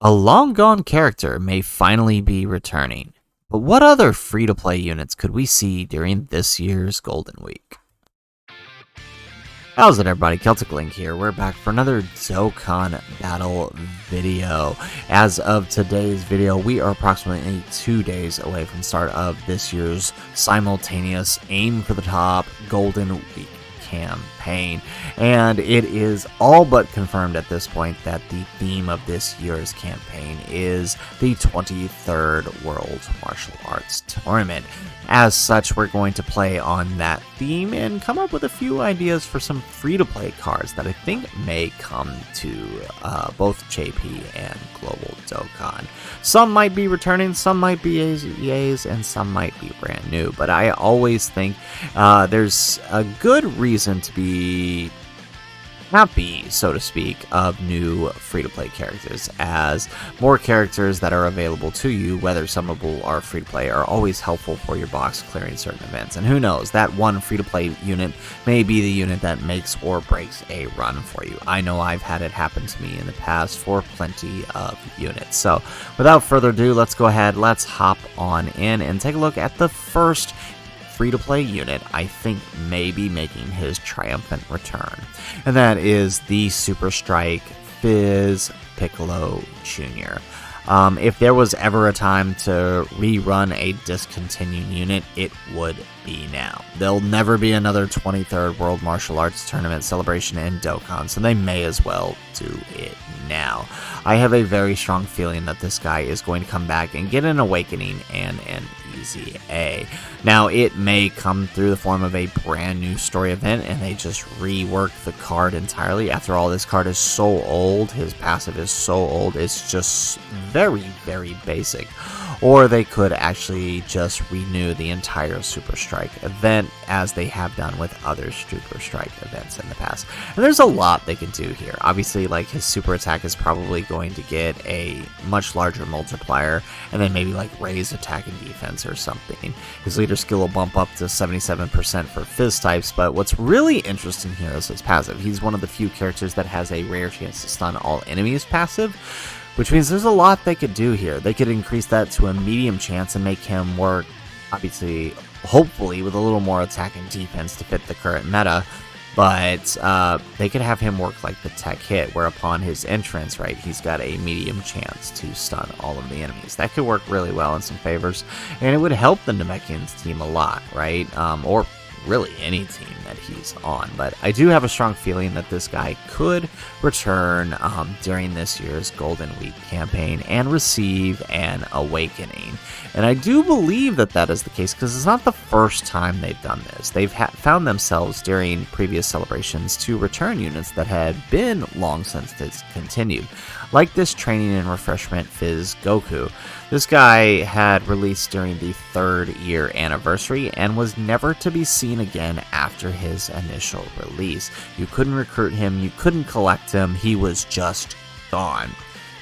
A long-gone character may finally be returning, but what other free-to-play units could we see during this year's Golden Week? How's it everybody, Celtic Link here. We're back for another Dokkan battle video. As of today's video, we are approximately 2 days away from the start of this year's simultaneous Aim for the Top Golden Week campaign, and it is all but confirmed at this point that the theme of this year's campaign is the 23rd World Martial Arts Tournament. As such, we're going to play on that theme and come up with a few ideas for some free-to-play cards that I think may come to both JP and Global Dokkan. Some might be returning, some might be EAs, and some might be brand new, but I always think there's a good reason to be happy, so to speak, of new free-to-play characters, as more characters that are available to you, whether summonable or free-to-play, are always helpful for your box clearing certain events. And who knows, that one free-to-play unit may be the unit that makes or breaks a run for you. I know I've had it happen to me in the past for plenty of units. So without further ado, let's go ahead, let's hop on in and take a look at the first free-to-play unit I think may be making his triumphant return, and that is the Super Strike Fizz Piccolo Jr. If there was ever a time to rerun a discontinued unit, it would be now. There'll never be another 23rd World Martial Arts Tournament celebration in Dokkan, so they may as well do it now. I have a very strong feeling that this guy is going to come back and get an awakening and an easy A. Now, it may come through the form of a brand new story event and they just rework the card entirely. After all, this card is so old, his passive is so old, it's just very, very basic. Or they could actually just renew the entire Super Strike event, as they have done with other Super Strike events in the past. And there's a lot they can do here. Obviously, like, his super attack is probably going to get a much larger multiplier, and then maybe like raise attack and defense or something. His leader skill will bump up to 77% for Fizz types, but what's really interesting here is his passive. He's one of the few characters that has a rare chance to stun all enemies passive, which means there's a lot they could do here. They could increase that to a medium chance and make him work, obviously, hopefully, with a little more attack and defense to fit the current meta, but they could have him work like the tech hit, where upon his entrance, right, he's got a medium chance to stun all of the enemies. That could work really well in some favors, and it would help the Namekian's team a lot, right, or really any team that he's on. But I do have a strong feeling that this guy could return during this year's Golden Week campaign and receive an awakening. And I do believe that that is the case, because it's not the first time they've done this. They've found themselves during previous celebrations to return units that had been long since discontinued, like this training and refreshment Fizz Goku. This guy had released during the 3rd year anniversary and was never to be seen again after his initial release. You couldn't recruit him, you couldn't collect him, he was just gone.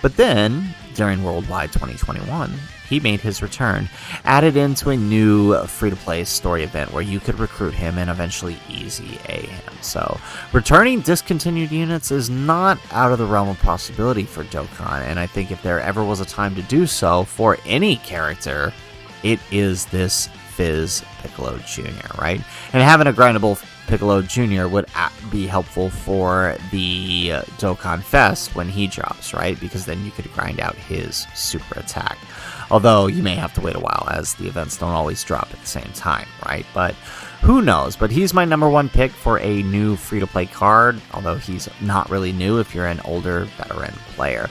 But then, during Worldwide 2021, he made his return, added into a new free-to-play story event where you could recruit him and eventually easy A him. So, returning discontinued units is not out of the realm of possibility for Dokkan, and I think if there ever was a time to do so for any character, it is this Fizz Piccolo Jr., right? And having a grindable Piccolo Jr. would be helpful for the Dokkan Fest when he drops, right? Because then you could grind out his super attack. Although you may have to wait a while, as the events don't always drop at the same time, right? But who knows? But he's my number one pick for a new free-to-play card, although he's not really new if you're an older veteran player.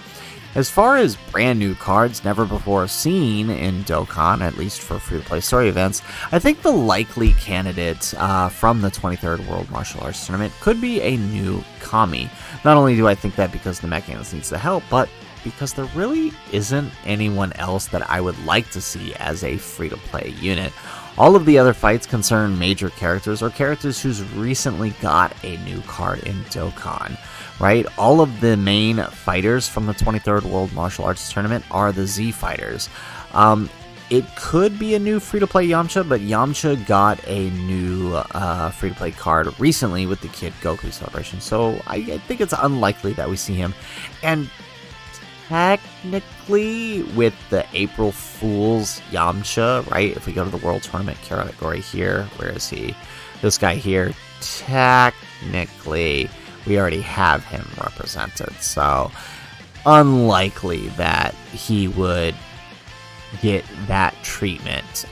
As far as brand new cards never before seen in Dokkan, at least for free-to-play story events, I think the likely candidate from the 23rd World Martial Arts Tournament could be a new Kami. Not only do I think that because the Namekian needs the help, but because there really isn't anyone else that I would like to see as a free-to-play unit. All of the other fights concern major characters or characters who's recently got a new card in Dokkan, right? All of the main fighters from the 23rd World Martial Arts Tournament are the Z fighters. It could be a new free-to-play Yamcha, but Yamcha got a new free-to-play card recently with the Kid Goku celebration, so I think it's unlikely that we see him. And technically with the April Fool's Yamcha, right? If we go to the World Tournament category here, where is he? This guy here, technically, we already have him represented. So, unlikely that he would get that treatment.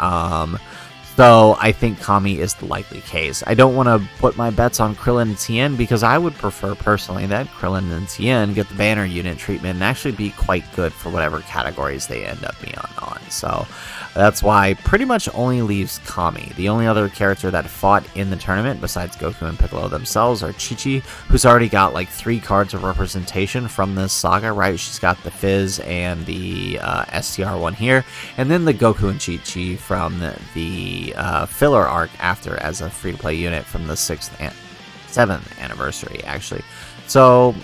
So I think Kami is the likely case. I don't want to put my bets on Krillin and Tien because I would prefer personally that Krillin and Tien get the banner unit treatment and actually be quite good for whatever categories they end up being on. So that's why pretty much only leaves Kami. The only other character that fought in the tournament besides Goku and Piccolo themselves are Chi-Chi, who's already got like 3 cards of representation from this saga, right? She's got the Fizz and the STR one here, and then the Goku and Chi-Chi from the filler arc after as a free-to-play unit from the 6th and 7th anniversary, actually. So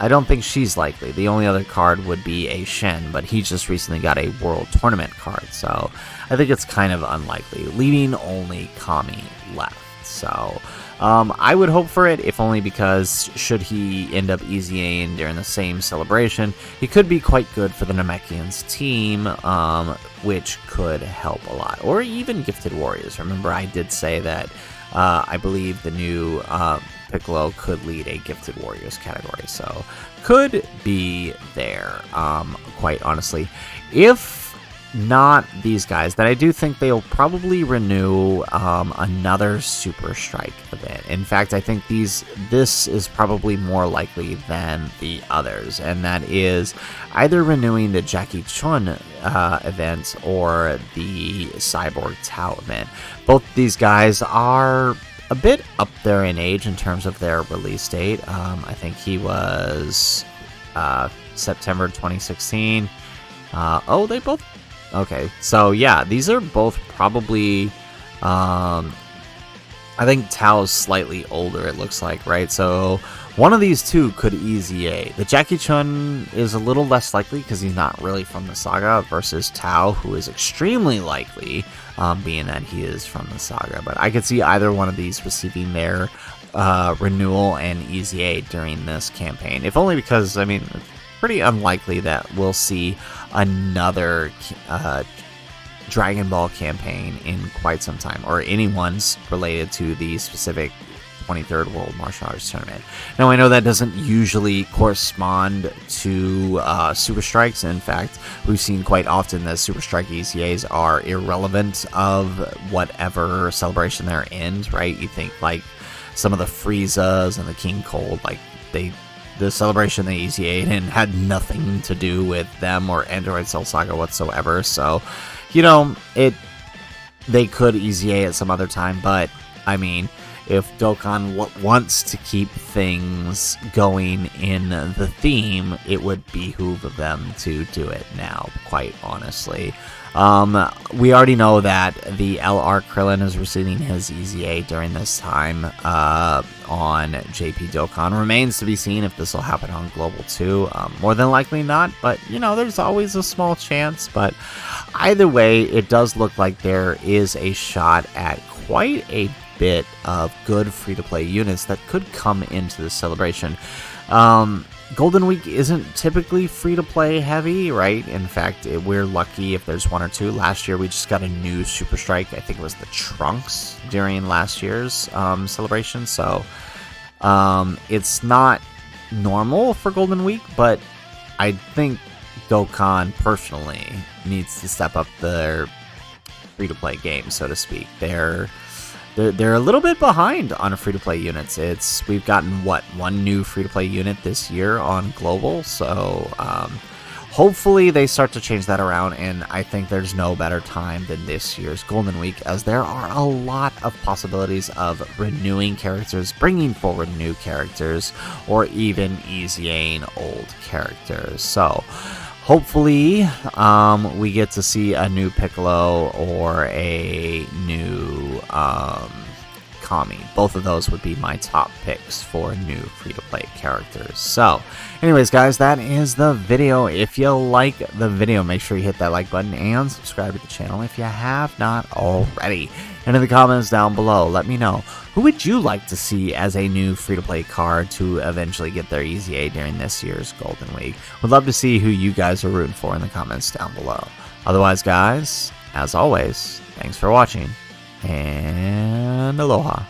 I don't think she's likely. The only other card would be a Shen, but he just recently got a World Tournament card, so I think it's kind of unlikely, leaving only Kami left. So I would hope for it, if only because should he end up easying during the same celebration, he could be quite good for the Namekians team, which could help a lot. Or even Gifted Warriors. Remember, I did say that I believe the new Piccolo could lead a Gifted Warriors category, so could be there, quite honestly. If not these guys, then I do think they'll probably renew another Super Strike event. In fact, I think this is probably more likely than the others, and that is either renewing the Jackie Chun event or the Cyborg Tao event. Both these guys are a bit up there in age in terms of their release date. I think he was September 2016. Oh, they both... Okay, so yeah, these are both probably... I think Tao's slightly older, it looks like, right? So one of these two could easy A. The Jackie Chun is a little less likely because he's not really from the saga, versus Tao, who is extremely likely, being that he is from the saga. But I could see either one of these receiving their renewal and easy A during this campaign. If only because, I mean, it's pretty unlikely that we'll see another Dragon Ball campaign in quite some time, or any ones related to the specific 23rd World Martial Arts Tournament. Now, I know that doesn't usually correspond to Super Strikes. In fact, we've seen quite often that Super Strike ECAs are irrelevant of whatever celebration they're in, right? You think like some of the Friezas and the King Cold, like the celebration they ECA'd in had nothing to do with them or Android Cell Saga whatsoever. So, you know, they could ECA at some other time, but I mean, if Dokkan wants to keep things going in the theme, it would behoove them to do it now, quite honestly. We already know that the LR Krillin is receiving his EZA during this time on JP Dokkan. Remains to be seen if this will happen on Global 2. More than likely not, but, you know, there's always a small chance. But either way, it does look like there is a shot at quite a bit of good free-to-play units that could come into the celebration. Golden Week isn't typically free-to-play heavy, right? In fact, we're lucky if there's one or two. Last year, we just got a new Super Strike. I think it was the Trunks during last year's celebration. So, it's not normal for Golden Week, but I think Dokkan personally needs to step up their free-to-play game, so to speak. They're a little bit behind on free-to-play units. We've gotten, one new free-to-play unit this year on Global, so hopefully they start to change that around, and I think there's no better time than this year's Golden Week, as there are a lot of possibilities of renewing characters, bringing forward new characters, or even easying old characters. So hopefully, we get to see a new Piccolo or a new Kami. Both of those would be my top picks for new free-to-play characters. So, anyways guys, that is the video. If you like the video, make sure you hit that like button and subscribe to the channel if you have not already. And in the comments down below, let me know, who would you like to see as a new free-to-play card to eventually get their Easy A during this year's Golden Week? Would love to see who you guys are rooting for in the comments down below. Otherwise, guys, as always, thanks for watching, and aloha.